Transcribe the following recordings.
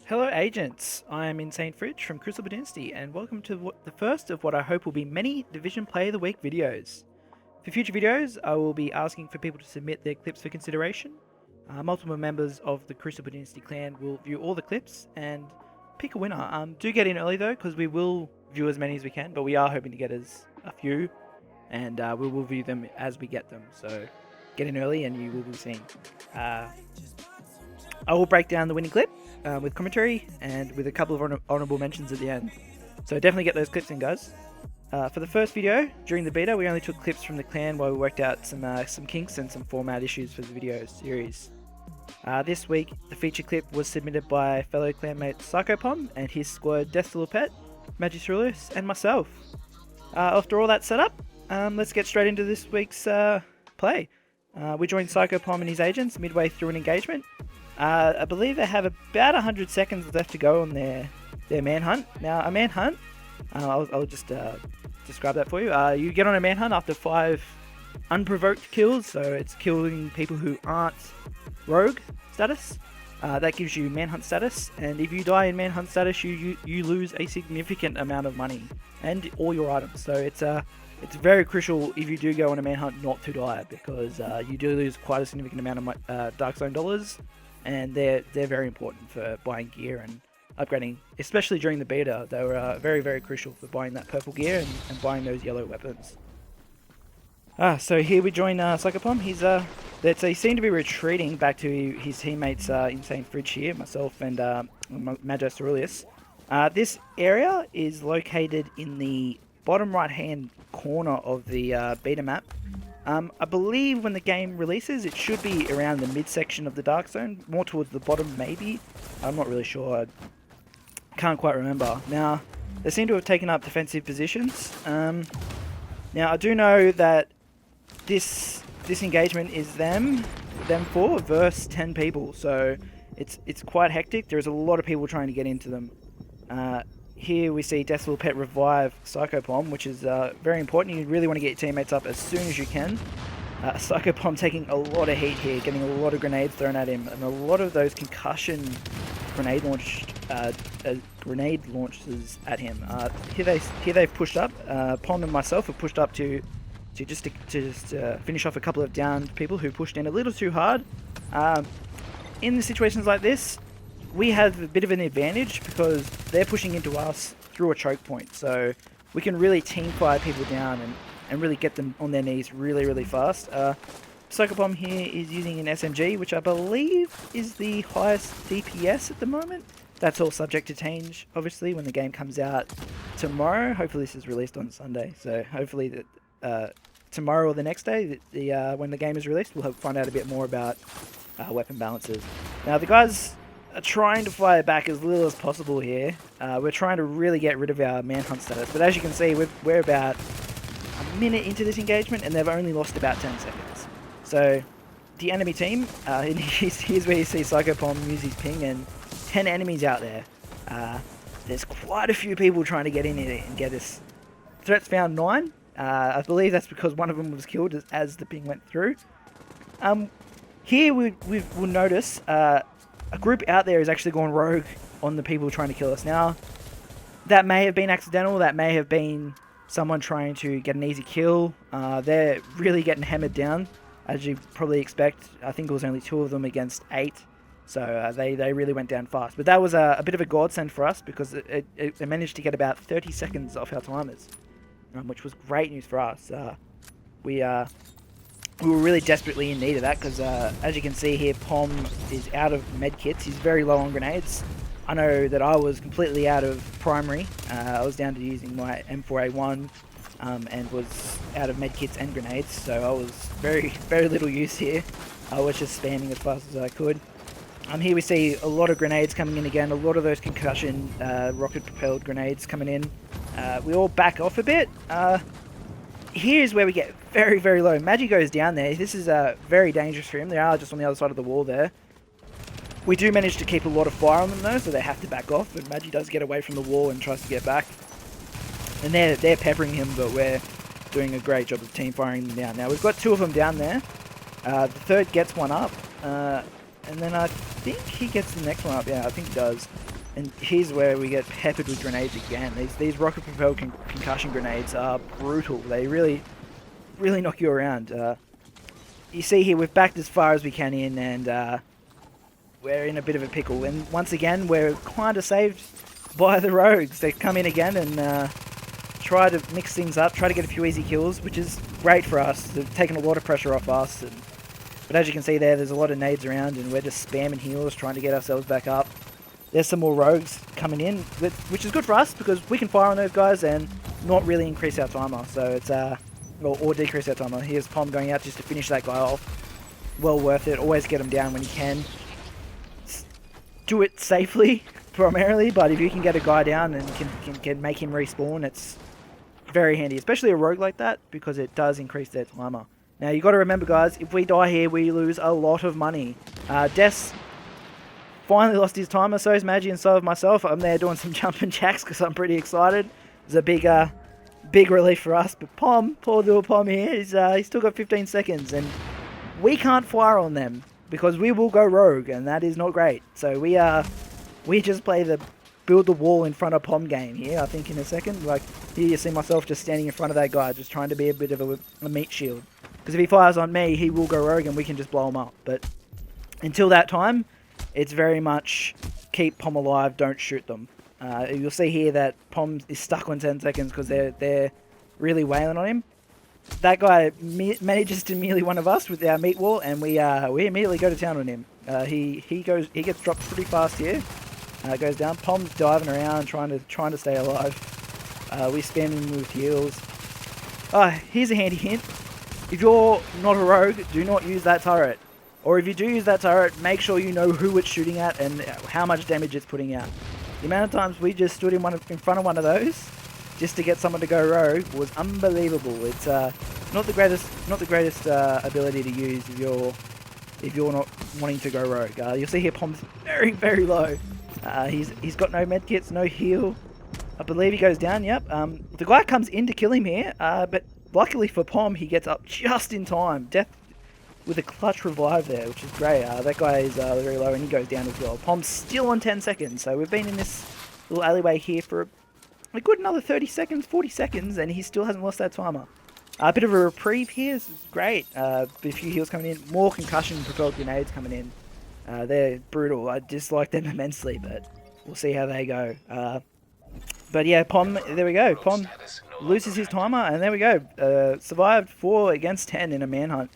Hello agents, I am InsaneFridge from Crucible Dynasty and welcome to the first of what I hope will be many Division Play of the Week videos. For future videos, I will be asking for people to submit their clips for consideration. Multiple members of the Crucible Dynasty clan will view all the clips and pick a winner. Do get in early though, because we will view as many as we can, but we are hoping to get a few, and we will view them as we get them, so get in early and you will be seen. I will break down the winning clip with commentary and with a couple of honourable mentions at the end. So definitely get those clips in, guys. For the first video, during the beta, we only took clips from the clan while we worked out some kinks and some format issues for the video series. This week, the feature clip was submitted by fellow clanmate Psychopom and his squad Deathstalopet, Magicerulus, and myself. After all that setup, let's get straight into this week's play. We joined Psychopom and his agents midway through an engagement. I believe they have about 100 seconds left to go on their manhunt. Now, a manhunt, I'll just describe that for you. You get on a manhunt after 5 unprovoked kills, so it's killing people who aren't rogue status. That gives you manhunt status, and if you die in manhunt status, you lose a significant amount of money and all your items. So it's very crucial if you do go on a manhunt not to die, because you do lose quite a significant amount of Dark Zone dollars. And they're very important for buying gear and upgrading, especially during the beta. They were very, very crucial for buying that purple gear and buying those yellow weapons. So here we join Psychopom. He seemed to be retreating back to his teammates InsaneFridge here, myself and Magicerulus. This area is located in the bottom right-hand corner of the beta map. I believe when the game releases, it should be around the midsection of the Dark Zone, more towards the bottom maybe. I'm not really sure, I can't quite remember. Now, they seem to have taken up defensive positions. Now, I do know that this engagement is them 4 versus 10 people, so it's quite hectic. There's a lot of people trying to get into them. Here we see Deathstalopet revive Psychopom, which is very important. You really want to get your teammates up as soon as you can. Psychopom taking a lot of heat here, getting a lot of grenades thrown at him, and a lot of those concussion grenade launches at him. Here they've pushed up. Pom and myself have pushed up to just finish off a couple of downed people who pushed in a little too hard. In situations like this, we have a bit of an advantage because they're pushing into us through a choke point, so we can really team fire people down and really get them on their knees really, really fast. Psychopom here is using an SMG, which I believe is the highest DPS at the moment. That's all subject to change, obviously, when the game comes out tomorrow. Hopefully this is released on Sunday, so hopefully that tomorrow or the next day, when the game is released, we'll find out a bit more about weapon balances. Now, the guys are trying to fire back as little as possible here. We're trying to really get rid of our manhunt status, but as you can see, we're about a minute into this engagement and they've only lost about 10 seconds. So the enemy team, here's where you see Psychopom use his ping, and 10 enemies out there. There's quite a few people trying to get in here and get us. Threats found 9. I believe that's because one of them was killed as the ping went through. Here we'll notice a group out there is actually gone rogue on the people trying to kill us. Now, that may have been accidental. That may have been someone trying to get an easy kill. They're really getting hammered down, as you probably expect. I think it was only 2 of them against 8. So they really went down fast. But that was a bit of a godsend for us, because it managed to get about 30 seconds off our timers, which was great news for us. We were really desperately in need of that, because as you can see here, Pom is out of medkits. He's very low on grenades. I know that I was completely out of primary. I was down to using my M4A1 and was out of medkits and grenades, so I was very, very little use here. I was just spamming as fast as I could. Here we see a lot of grenades coming in again, a lot of those concussion rocket-propelled grenades coming in. We all back off a bit. Here's where we get very, very low. Magi goes down there. This is very dangerous for him. They are just on the other side of the wall there. We do manage to keep a lot of fire on them though, so they have to back off. And Magi does get away from the wall and tries to get back. And they're peppering him, but we're doing a great job of team firing them down. Now we've got 2 of them down there. The third gets one up. And then I think he gets the next one up. Yeah, I think he does. And here's where we get peppered with grenades again. These rocket-propelled concussion grenades are brutal. They really knock you around. You see here, we've backed as far as we can in, and we're in a bit of a pickle. And once again, we're kind of saved by the rogues. They come in again and try to mix things up, try to get a few easy kills, which is great for us. They've taken a lot of pressure off us. But as you can see there's a lot of nades around, and we're just spamming heals, trying to get ourselves back up. There's some more rogues coming in, which is good for us because we can fire on those guys and not really increase our timer. So it's or decrease our timer. Here's Pom going out just to finish that guy off. Well worth it. Always get him down when you can. Do it safely, primarily, but if you can get a guy down and can make him respawn, it's very handy, especially a rogue like that, because it does increase their timer. Now you got to remember, guys, if we die here, we lose a lot of money. Des finally lost his timer, so is Maggie, and so have myself. I'm there doing some jumping jacks because I'm pretty excited. It's a big relief for us. But Pom, poor little Pom here, he's still got 15 seconds, and we can't fire on them because we will go rogue, and that is not great. So we just play the build the wall in front of Pom game here, I think, in a second. Like, here you see myself just standing in front of that guy, just trying to be a bit of a meat shield. Because if he fires on me, he will go rogue and we can just blow him up. But until that time, it's very much keep Pom alive, don't shoot them. You'll see here that Pom is stuck on 10 seconds because they're really wailing on him. That guy manages to melee one of us with our meat wall, and we immediately go to town on him. He gets dropped pretty fast here. Goes down. Pom's diving around trying to stay alive. We spam him with heals. Here's a handy hint. If you're not a rogue, do not use that turret. Or if you do use that turret, make sure you know who it's shooting at and how much damage it's putting out. The amount of times we just stood in front of one of those just to get someone to go rogue was unbelievable. It's not the greatest ability to use if you're not wanting to go rogue. You'll see here Pom's very low. He's got no medkits, no heal. I believe he goes down. Yep. The guy comes in to kill him here, but luckily for Pom, he gets up just in time. Death with a clutch revive there, which is great. That guy is very low and he goes down as well. Pom's still on 10 seconds, so we've been in this little alleyway here for a good another 30 seconds, 40 seconds, and he still hasn't lost that timer. A bit of a reprieve here. This is great. A few heals coming in. More concussion propelled grenades coming in. They're brutal. I dislike them immensely, but we'll see how they go. But yeah, Pom, there we go. Pom loses his timer, and there we go. Survived 4 against 10 in a manhunt.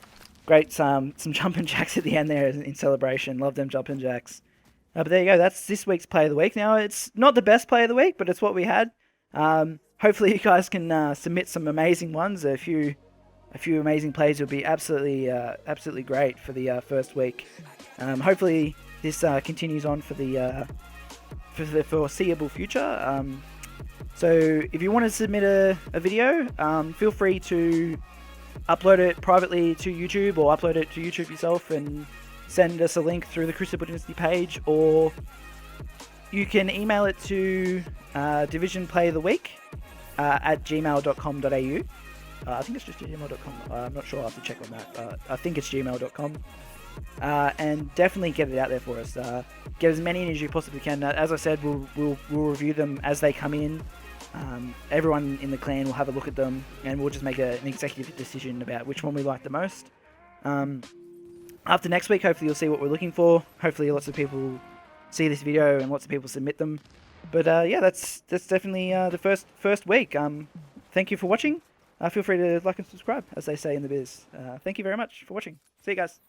Great, some jumping jacks at the end there in celebration. Love them jumping jacks. But there you go. That's this week's play of the week. Now, it's not the best play of the week, but it's what we had. Hopefully, you guys can submit some amazing ones. A few amazing plays would be absolutely great for the first week. Hopefully, this continues on for the foreseeable future. So if you want to submit a video, feel free to upload it privately to YouTube or upload it to YouTube yourself and send us a link through the Crucible Dynasty page, or you can email it to divisionplayoftheweek at gmail.com.au. I think it's just gmail.com. I'm not sure. I'll have to check on that. I think it's gmail.com. And definitely get it out there for us. Get as many in as you possibly can. As I said, we'll review them as they come in. Everyone in the clan will have a look at them, and we'll just make an executive decision about which one we like the most. After next week, hopefully you'll see what we're looking for. Hopefully lots of people see this video and lots of people submit them. But yeah, that's definitely the first week. Thank you for watching. Feel free to like and subscribe, as they say in the biz. Thank you very much for watching. See you guys.